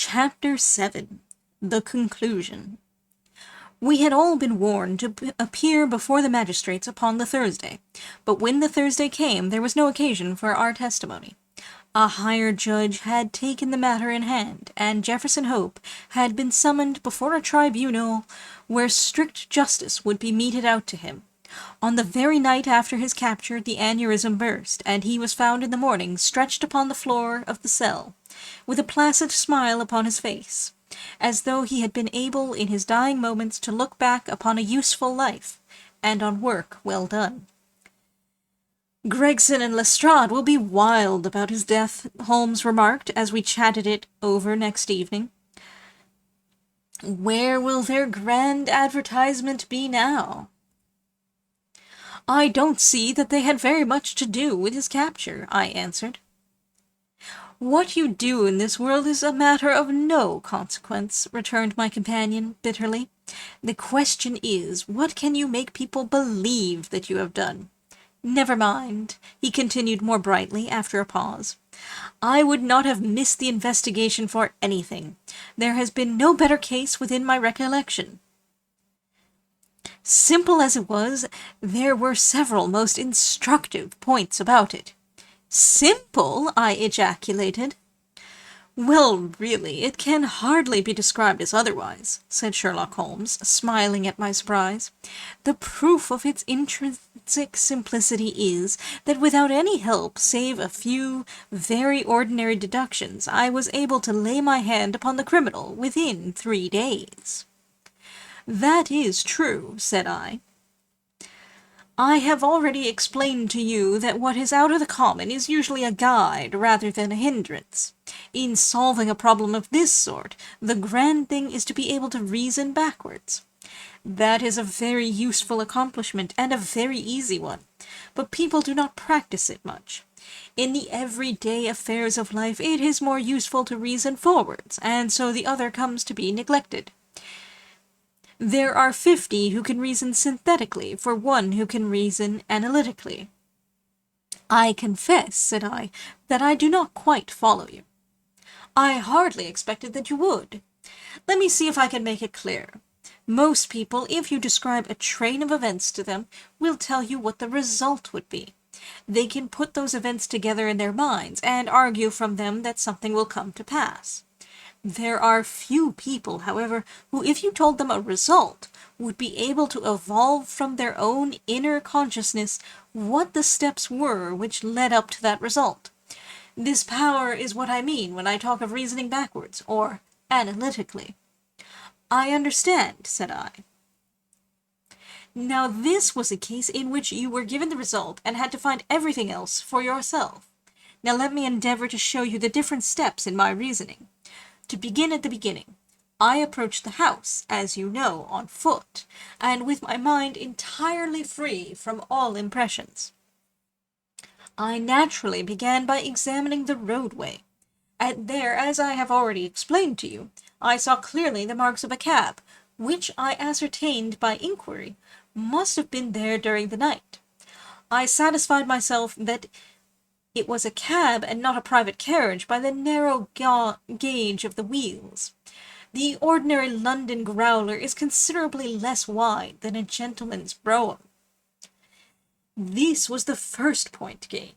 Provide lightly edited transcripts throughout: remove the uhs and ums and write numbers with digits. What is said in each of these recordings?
Chapter 7. The Conclusion. We had all been warned to appear before the magistrates upon the Thursday, but when the Thursday came there was no occasion for our testimony. A higher judge had taken the matter in hand, and Jefferson Hope had been summoned before a tribunal where strict justice would be meted out to him. On the very night after his capture the aneurism burst, and he was found in the morning stretched upon the floor of the cell, with a placid smile upon his face, as though he had been able in his dying moments to look back upon a useful life, and on work well done. "Gregson and Lestrade will be wild about his death," Holmes remarked, as we chatted it over next evening. "Where will their grand advertisement be now?" "I don't see that they had very much to do with his capture," I answered. "What you do in this world is a matter of no consequence," returned my companion, bitterly. "The question is, what can you make people believe that you have done? Never mind," he continued more brightly, after a pause. "I would not have missed the investigation for anything. There has been no better case within my recollection. Simple as it was, there were several most instructive points about it." "Simple!" I ejaculated. "Well, really, it can hardly be described as otherwise," said Sherlock Holmes, smiling at my surprise. "The proof of its intrinsic simplicity is, that without any help save a few very ordinary deductions, I was able to lay my hand upon the criminal within 3 days." "That is true," said I. "I have already explained to you that what is out of the common is usually a guide rather than a hindrance. In solving a problem of this sort, the grand thing is to be able to reason backwards. That is a very useful accomplishment, and a very easy one, but people do not practice it much. In the everyday affairs of life it is more useful to reason forwards, and so the other comes to be neglected. There are 50 who can reason synthetically for one who can reason analytically." "I confess," said I, "that I do not quite follow you." "I hardly expected that you would. Let me see if I can make it clear. Most people, if you describe a train of events to them, will tell you what the result would be. They can put those events together in their minds, and argue from them that something will come to pass. There are few people, however, who, if you told them a result, would be able to evolve from their own inner consciousness what the steps were which led up to that result. This power is what I mean when I talk of reasoning backwards, or analytically." "I understand," said I. "Now this was a case in which you were given the result and had to find everything else for yourself. Now let me endeavor to show you the different steps in my reasoning. To begin at the beginning, I approached the house, as you know, on foot, and with my mind entirely free from all impressions. I naturally began by examining the roadway. There, as I have already explained to you, I saw clearly the marks of a cab, which I ascertained by inquiry must have been there during the night. I satisfied myself that it was a cab and not a private carriage by the narrow gauge of the wheels. The ordinary London growler is considerably less wide than a gentleman's brougham. This was the first point gained.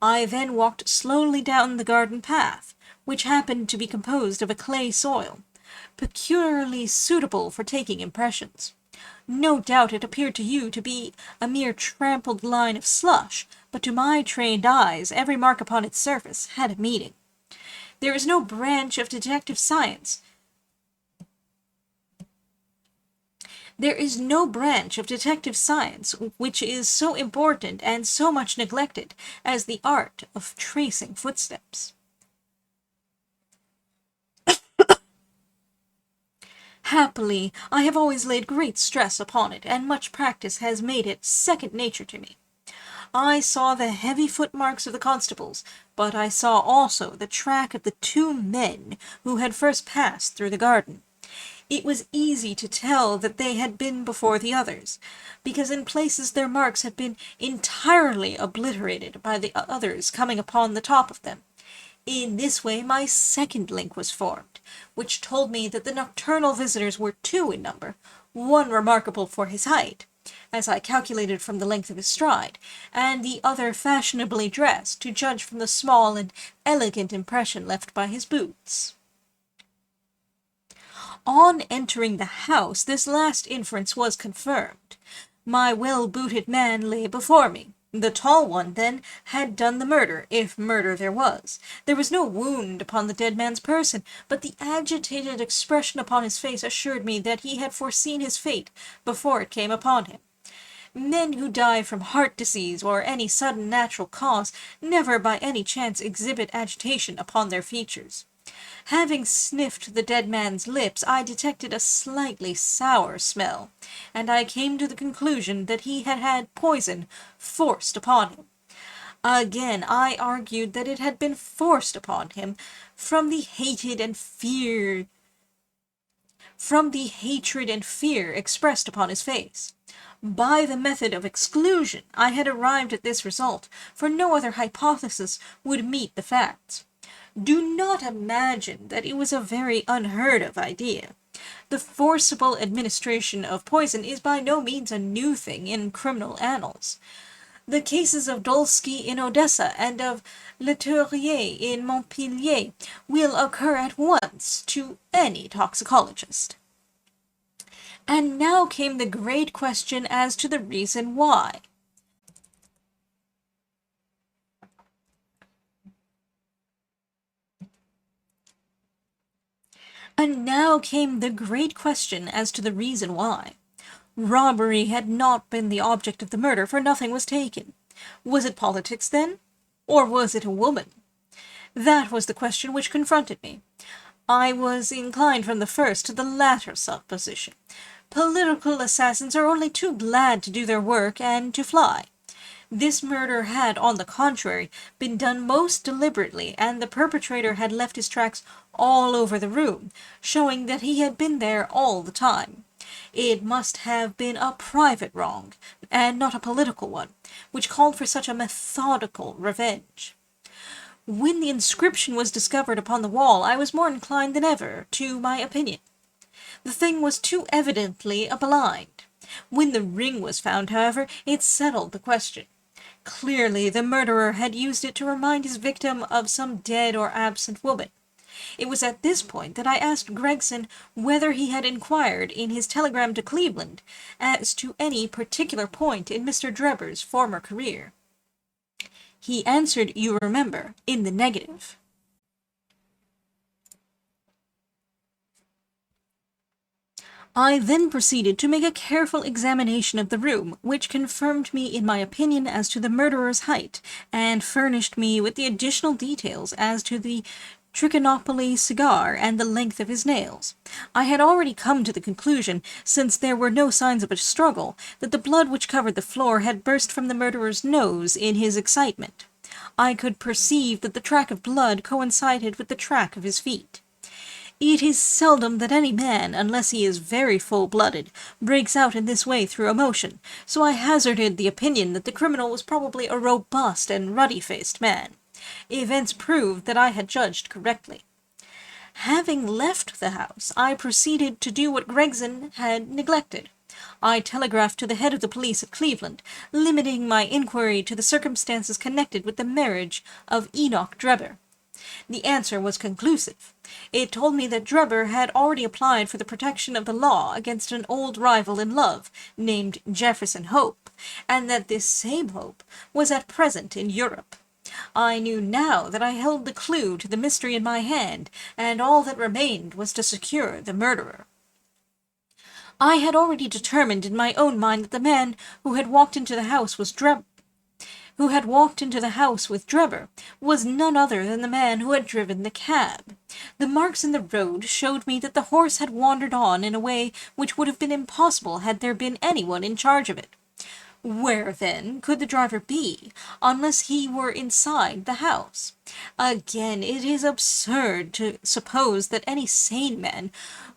I then walked slowly down the garden path, which happened to be composed of a clay soil, peculiarly suitable for taking impressions. No doubt it appeared to you to be a mere trampled line of slush, but to my trained eyes every mark upon its surface had a meaning. There is no branch of detective science which is so important and so much neglected as the art of tracing footsteps. Happily, I have always laid great stress upon it, and much practice has made it second nature to me. I saw the heavy footmarks of the constables, but I saw also the track of the 2 men who had first passed through the garden. It was easy to tell that they had been before the others, because in places their marks had been entirely obliterated by the others coming upon the top of them. In this way my second link was formed, which told me that the nocturnal visitors were 2 in number, one remarkable for his height, as I calculated from the length of his stride, and the other fashionably dressed, to judge from the small and elegant impression left by his boots. On entering the house, this last inference was confirmed. My well-booted man lay before me. The tall one, then, had done the murder, if murder there was. There was no wound upon the dead man's person, but the agitated expression upon his face assured me that he had foreseen his fate before it came upon him. Men who die from heart disease or any sudden natural cause never by any chance exhibit agitation upon their features. Having sniffed the dead man's lips, I detected a slightly sour smell, and I came to the conclusion that he had had poison forced upon him. Again, I argued that it had been forced upon him from the hatred and fear expressed upon his face. By the method of exclusion, I had arrived at this result, for no other hypothesis would meet the facts. Do not imagine that it was a very unheard-of idea. The forcible administration of poison is by no means a new thing in criminal annals. The cases of Dolsky in Odessa and of Leterrier in Montpellier will occur at once to any toxicologist. And now came the great question as to the reason why. And now came the great question as to the reason why. Robbery had not been the object of the murder, for nothing was taken. Was it politics, then? Or was it a woman? That was the question which confronted me. I was inclined from the first to the latter supposition. Political assassins are only too glad to do their work and to fly. This murder had, on the contrary, been done most deliberately, and the perpetrator had left his tracks all over the room, showing that he had been there all the time. It must have been a private wrong, and not a political one, which called for such a methodical revenge. When the inscription was discovered upon the wall, I was more inclined than ever to my opinion. The thing was too evidently a blind. When the ring was found, however, it settled the question. Clearly, the murderer had used it to remind his victim of some dead or absent woman. It was at this point that I asked Gregson whether he had inquired in his telegram to Cleveland as to any particular point in Mr. Drebber's former career. He answered, you remember, in the negative. I then proceeded to make a careful examination of the room, which confirmed me in my opinion as to the murderer's height, and furnished me with the additional details as to the Trichinopoly cigar and the length of his nails. I had already come to the conclusion, since there were no signs of a struggle, that the blood which covered the floor had burst from the murderer's nose in his excitement. I could perceive that the track of blood coincided with the track of his feet. It is seldom that any man, unless he is very full-blooded, breaks out in this way through emotion, so I hazarded the opinion that the criminal was probably a robust and ruddy-faced man. Events proved that I had judged correctly. Having left the house, I proceeded to do what Gregson had neglected. I telegraphed to the head of the police at Cleveland, limiting my inquiry to the circumstances connected with the marriage of Enoch Drebber. The answer was conclusive. It told me that Drebber had already applied for the protection of the law against an old rival in love, named Jefferson Hope, and that this same Hope was at present in Europe. I knew now that I held the clue to the mystery in my hand, and all that remained was to secure the murderer. I had already determined in my own mind that the man who had walked into the house with Drebber was none other than the man who had driven the cab. The marks in the road showed me that the horse had wandered on in a way which would have been impossible had there been anyone in charge of it. Where, then, could the driver be, unless he were inside the house? Again, it is absurd to suppose that any sane man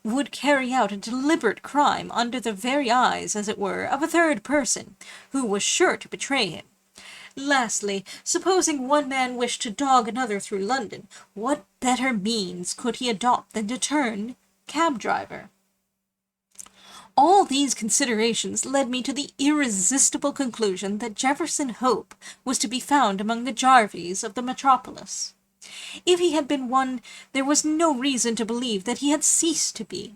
would carry out a deliberate crime under the very eyes, as it were, of a third person, who was sure to betray him. Lastly, supposing one man wished to dog another through London, what better means could he adopt than to turn cab driver? All these considerations led me to the irresistible conclusion that Jefferson Hope was to be found among the Jarvies of the metropolis. If he had been one, there was no reason to believe that he had ceased to be.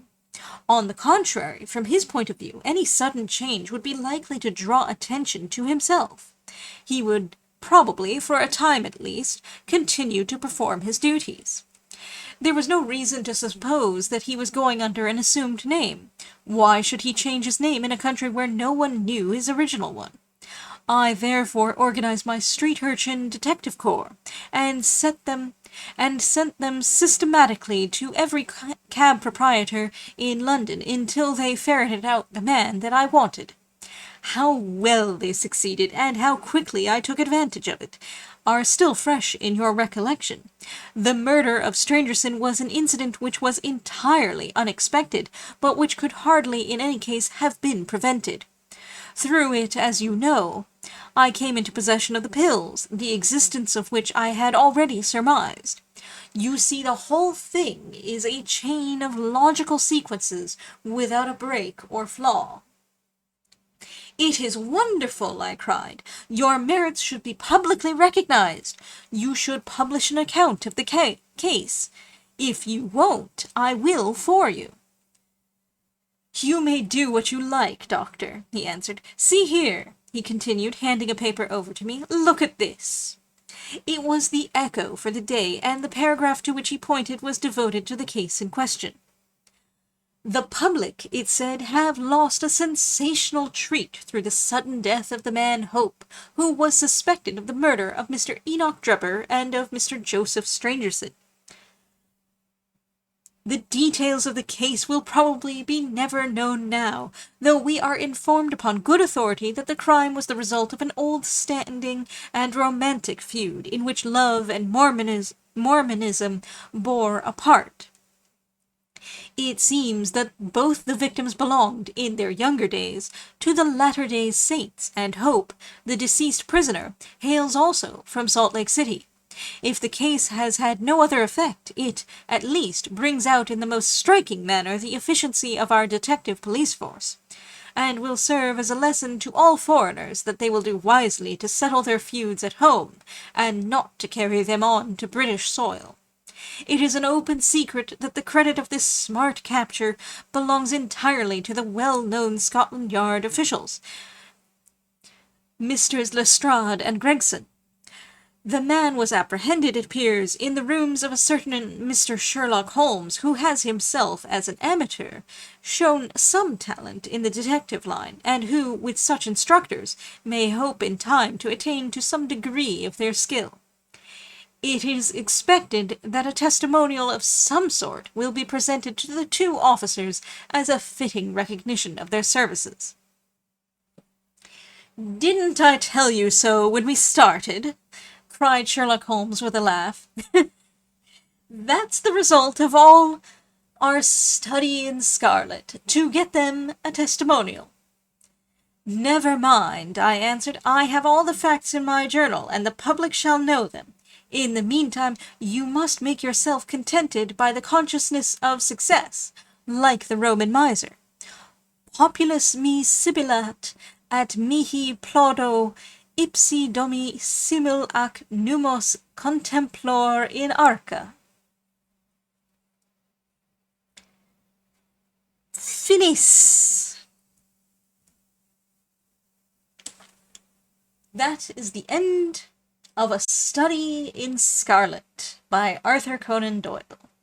On the contrary, from his point of view, any sudden change would be likely to draw attention to himself. He would probably, for a time at least, continue to perform his duties. There was no reason to suppose that he was going under an assumed name. Why should he change his name in a country where no one knew his original one? I therefore organized my street urchin detective corps, and sent them systematically to every cab proprietor in London until they ferreted out the man that I wanted. How well they succeeded, and how quickly I took advantage of it, are still fresh in your recollection. The murder of Stangerson was an incident which was entirely unexpected, but which could hardly in any case have been prevented. Through it, as you know, I came into possession of the pills, the existence of which I had already surmised. You see, the whole thing is a chain of logical sequences without a break or flaw. "It is wonderful," I cried. "Your merits should be publicly recognized. You should publish an account of the case. If you won't, I will for you." "You may do what you like, Doctor," he answered. "See here," he continued, handing a paper over to me. "Look at this." It was the Echo for the day, and the paragraph to which he pointed was devoted to the case in question. "The public," it said, "have lost a sensational treat through the sudden death of the man Hope, who was suspected of the murder of Mr. Enoch Drebber and of Mr. Joseph Stangerson. The details of the case will probably be never known now, though we are informed upon good authority that the crime was the result of an old-standing and romantic feud in which love and Mormonism bore a part. It seems that both the victims belonged, in their younger days, to the Latter-day Saints, and Hope, the deceased prisoner, hails also from Salt Lake City. If the case has had no other effect, it, at least, brings out in the most striking manner the efficiency of our detective police force, and will serve as a lesson to all foreigners that they will do wisely to settle their feuds at home, and not to carry them on to British soil. It is an open secret that the credit of this smart capture belongs entirely to the well-known Scotland Yard officials, Messrs. Lestrade and Gregson. The man was apprehended, it appears, in the rooms of a certain Mr. Sherlock Holmes, who has himself, as an amateur, shown some talent in the detective line, and who, with such instructors, may hope in time to attain to some degree of their skill. It is expected that a testimonial of some sort will be presented to the two officers as a fitting recognition of their services. "Didn't I tell you so when we started?" cried Sherlock Holmes with a laugh. "That's the result of all our study in Scarlet, to get them a testimonial." "Never mind," I answered. "I have all the facts in my journal, and the public shall know them. In the meantime, you must make yourself contented by the consciousness of success, like the Roman miser. Populus me sibilat at mihi plaudo ipsi domi simul ac numos contemplor in arca." Finis! That is the end of A Study in Scarlet by Arthur Conan Doyle.